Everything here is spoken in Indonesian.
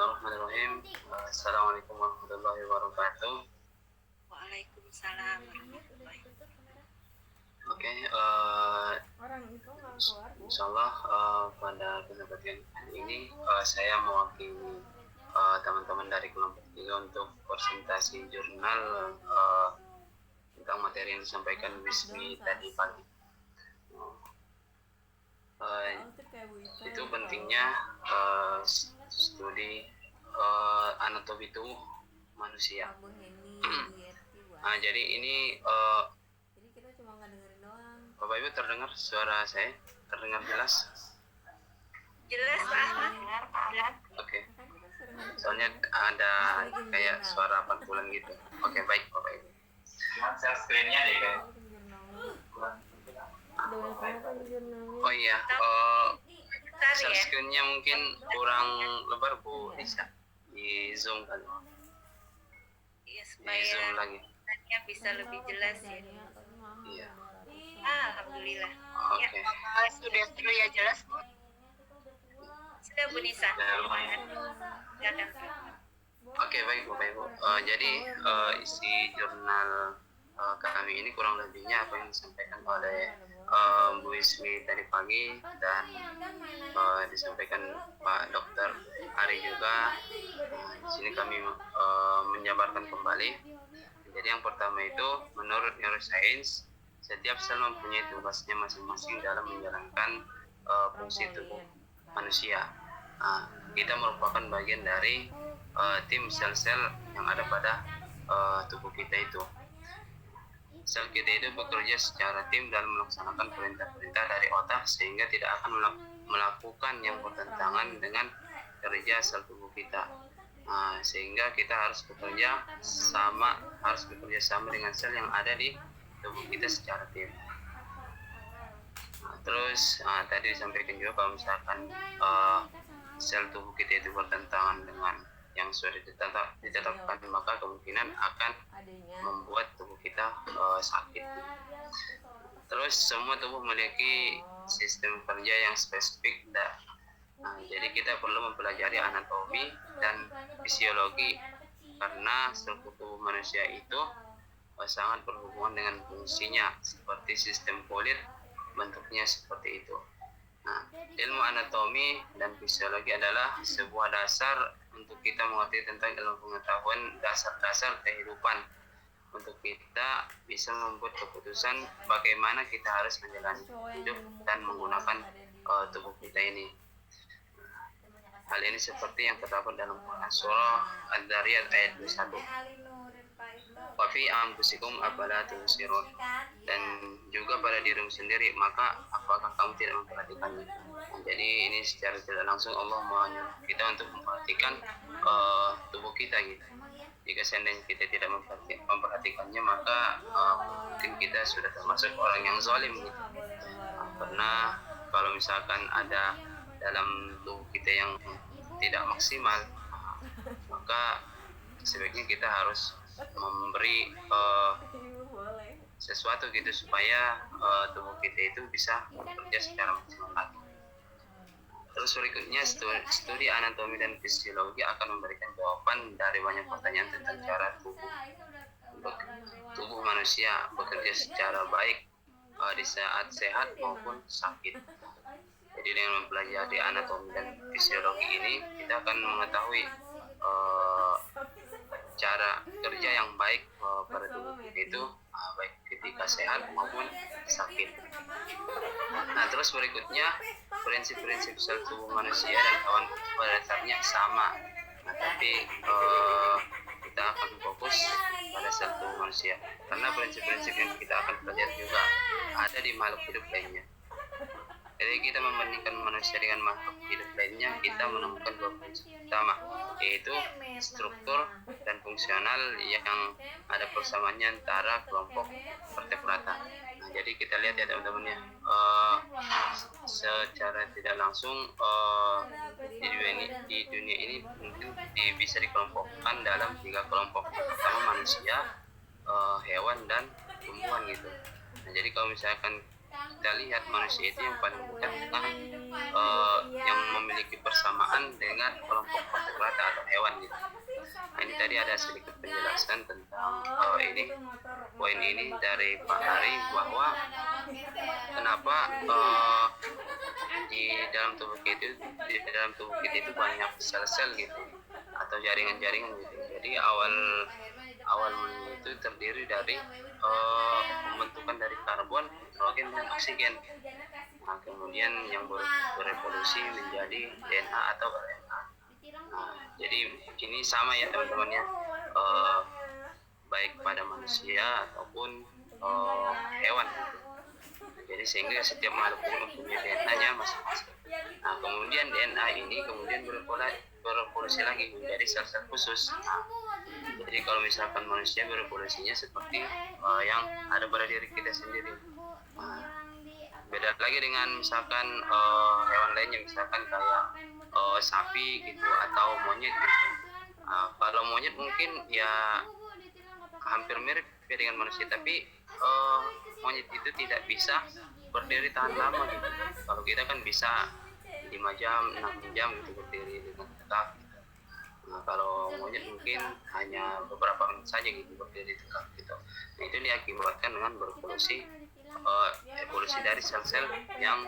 Bismillahirrahmanirrahim. Assalamualaikum warahmatullahi wabarakatuh. Waalaikumsalam warahmatullahi wabarakatuh. Oke, insyaallah pada kesempatan kali ini saya mewakili teman-teman dari kelompok 3 untuk presentasi jurnal tentang materi yang disampaikan Wismi tadi pagi. Itu pentingnya studi anatomi tubuh manusia. Nah, jadi ini Bapak Ibu terdengar suara saya? Terdengar jelas? Jelas Pak Ahmad. Oke. Soalnya ada kayak suara pantulan gitu. Oke, baik Bapak Ibu. Cuma share screen-nya deh kayak. Oh iya, share screen-nya mungkin kurang lebar Bu Lisa. Di zoom kan? Iya, Di zoom lagi. supaya bisa lebih jelas ya. Iya. Alhamdulillah. Oke. Ya, sudah terlihat jelas Bu. Sudah Bu Nisa. Oke, baik Bapak Ibu. Jadi isi jurnal kami ini kurang lebihnya apa yang disampaikan oleh Bu Ismi tadi pagi dan disampaikan Pak Dokter Ari juga. Di sini kami menjabarkan kembali. Jadi yang pertama itu, menurut neuroscience, setiap sel mempunyai tugasnya masing-masing dalam menjalankan fungsi tubuh manusia. Kita merupakan bagian dari tim sel-sel yang ada pada tubuh kita itu. Sel kita itu bekerja secara tim dalam melaksanakan perintah-perintah dari otak sehingga tidak akan melakukan yang bertentangan dengan kerja sel tubuh kita. Sehingga kita harus bekerja sama dengan sel yang ada di tubuh kita secara tim. Terus tadi disampaikan juga kalau misalkan sel tubuh kita itu bertentangan dengan yang sudah ditetapkan, maka kemungkinan akan membuat tubuh kita sakit. Terus semua tubuh memiliki sistem kerja yang spesifik. Jadi kita perlu mempelajari anatomi dan fisiologi karena struktur tubuh manusia itu sangat berhubungan dengan fungsinya, seperti sistem kulit bentuknya seperti itu. Ilmu anatomi dan fisiologi adalah sebuah dasar untuk kita mengerti tentang ilmu pengetahuan dasar-dasar kehidupan, untuk kita bisa membuat keputusan bagaimana kita harus menjalani hidup dan menggunakan tubuh kita ini. Hal ini seperti yang terdapat dalam Quran surah Ad-Dariyat ayat 21. Wa fi anfusikum afala tubsirun. Dan juga pada dirimu sendiri, maka apakah kamu tidak memperhatikannya? Jadi ini secara tidak langsung Allah menyuruh kita untuk memperhatikan tubuh kita gitu. Jika seandainya kita tidak memperhatikannya, maka mungkin kita sudah termasuk orang yang zalim gitu. Karena kalau misalkan ada dalam tubuh kita yang tidak maksimal, maka sebaiknya kita harus memberi sesuatu gitu supaya tubuh kita itu bisa bekerja secara maksimal lagi. Terus berikutnya, studi anatomi dan fisiologi akan memberikan jawaban dari banyak pertanyaan tentang cara tubuh manusia bekerja secara baik di saat sehat maupun sakit. Jadi dengan mempelajari anatomi dan fisiologi ini, kita akan mengetahui cara kerja yang baik pada tubuh kita itu, baik ketika sehat maupun sakit. Terus berikutnya, prinsip-prinsip sel tubuh manusia dan hewan pada dasarnya sama. Tapi kita akan fokus pada sel tubuh manusia karena prinsip-prinsip yang kita akan pelajari juga ada di makhluk hidup lainnya. Jadi kita membandingkan manusia dengan makhluk hidup lainnya, kita menemukan dua prinsip utama, yaitu struktur dan fungsional yang ada persamaannya antara kelompok vertebrata. Jadi kita lihat ya teman-teman ya, secara tidak langsung di dunia ini mungkin bisa dikelompokkan dalam 3 kelompok, pertama manusia, hewan dan tumbuhan gitu. Jadi kalau misalkan kita lihat manusia itu yang paling dekat dengan yang memiliki persamaan dengan kelompok vertebrata atau hewan gitu. Nah, ini tadi ada sedikit penjelasan tentang ini poin ini dari Pak Hari, bahwa kenapa di dalam tubuh kita itu banyak sel-sel gitu atau jaringan-jaringan gitu. Jadi awal itu terdiri dari pembentukan dari karbon, hidrogen, dan oksigen. Nah, kemudian yang berevolusi menjadi DNA atau RNA. Nah, jadi ini sama ya teman-teman ya, baik pada manusia ataupun hewan. Jadi sehingga setiap makhluk mempunyai DNA-nya masing-masing. Nah, kemudian DNA ini kemudian berevolusi lagi menjadi sel-sel khusus. Nah, jadi kalau misalkan manusia berevolusinya seperti yang ada pada diri kita sendiri. Nah, beda lagi dengan misalkan hewan lainnya, misalkan kayak sapi gitu atau monyet gitu. Kalau monyet mungkin ya hampir mirip ya dengan manusia, tapi monyet itu tidak bisa berdiri tahan lama gitu. Kalau kita kan bisa 5 jam, 6 jam gitu berdiri dengan tegak gitu. Nah, kalau monyet mungkin hanya beberapa menit saja gitu berdiri tegak gitu. Nah, itu diakibatkan dengan berevolusi evolusi dari sel-sel yang